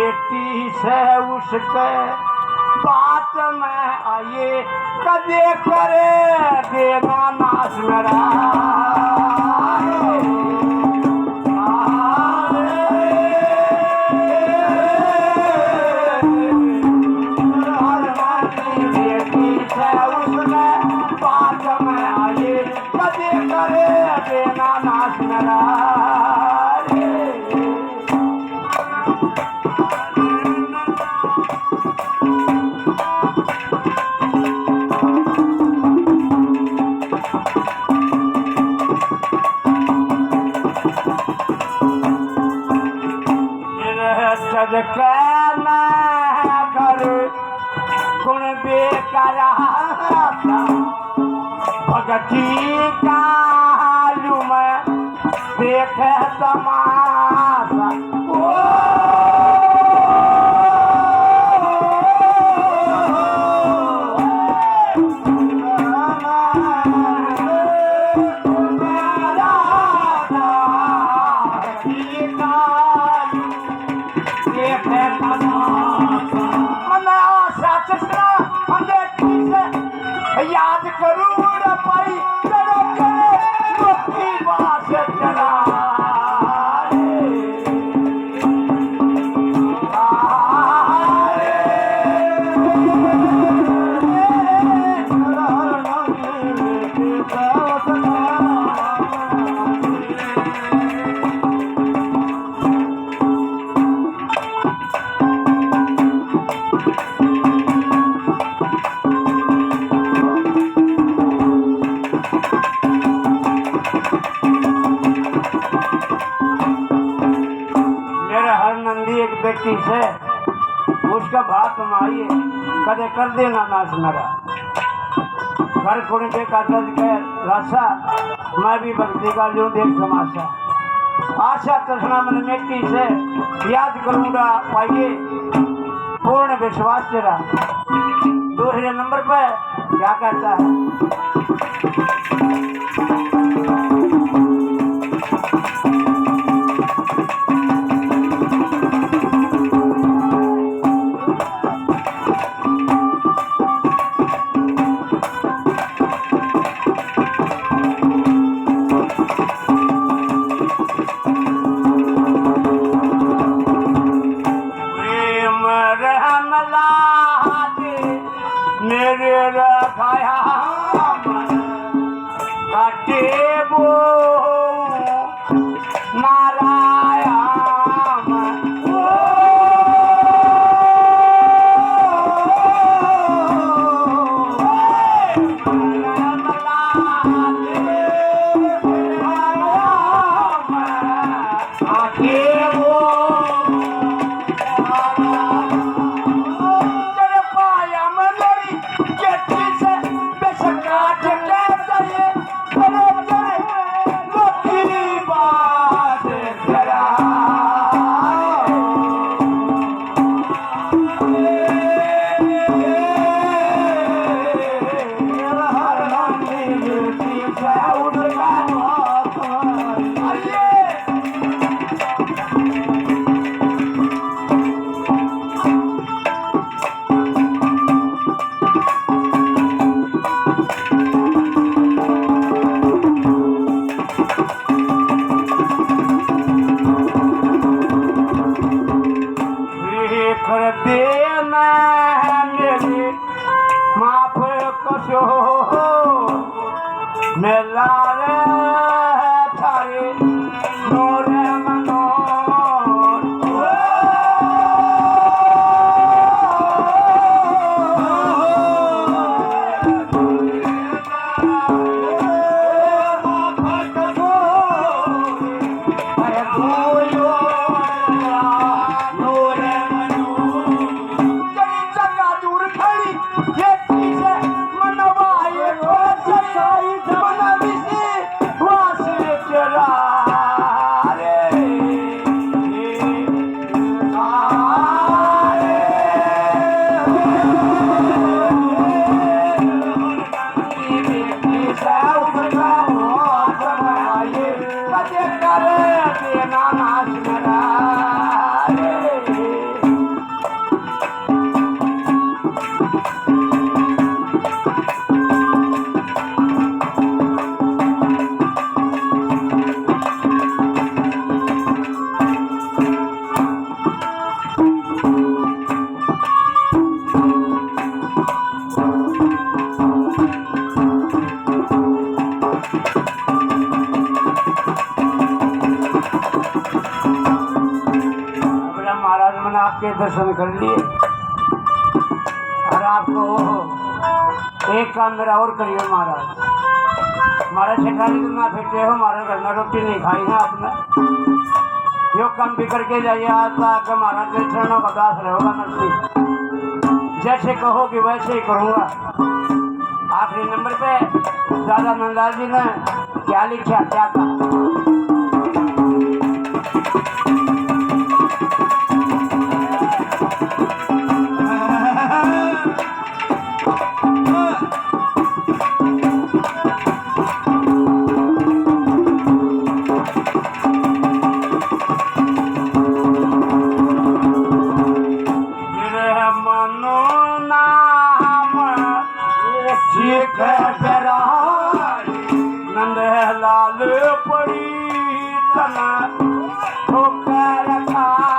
बेटी से उसके बात में आए कदे करे देना नाश मेरा बेटी से उसके बात में आए कदे करे देना नाश मेरा कहना कर गुण बेकरा भगती कालू में देख तमाशा याद करूँ पाई चलो करे बात चला एक बेटी से उसका भात माइए कदे कर देना नाश मेरा घर खुड़के का दर्द के राशा मैं भी भक्ति का जो देख समाशा आशा तृष्णा मन मिट्टी से याद करूंगा पाइए पूर्ण विश्वास तेरा दूसरे नंबर पे क्या कहता है मेरे रखाया काटे वो नारायण माफ कसो मेला रे थारे नोरे आपके दर्शन कर लिए और आपको एक काम मेरा और करिए महाराज। हमारा शिकारी तो ना फेंटे हो, हमारे घर में रोटी नहीं खाई ना आपने। यो काम भी करके जाइए आज तक हमारा चरणों का दास रहेगा नरसी। जैसे कहोगे वैसे ही करूँगा। आखिरी नंबर पे दादा नंदलाल जी ने क्या लिखा क्या कहा? नंदलाल पड़ी तना ठोकर खा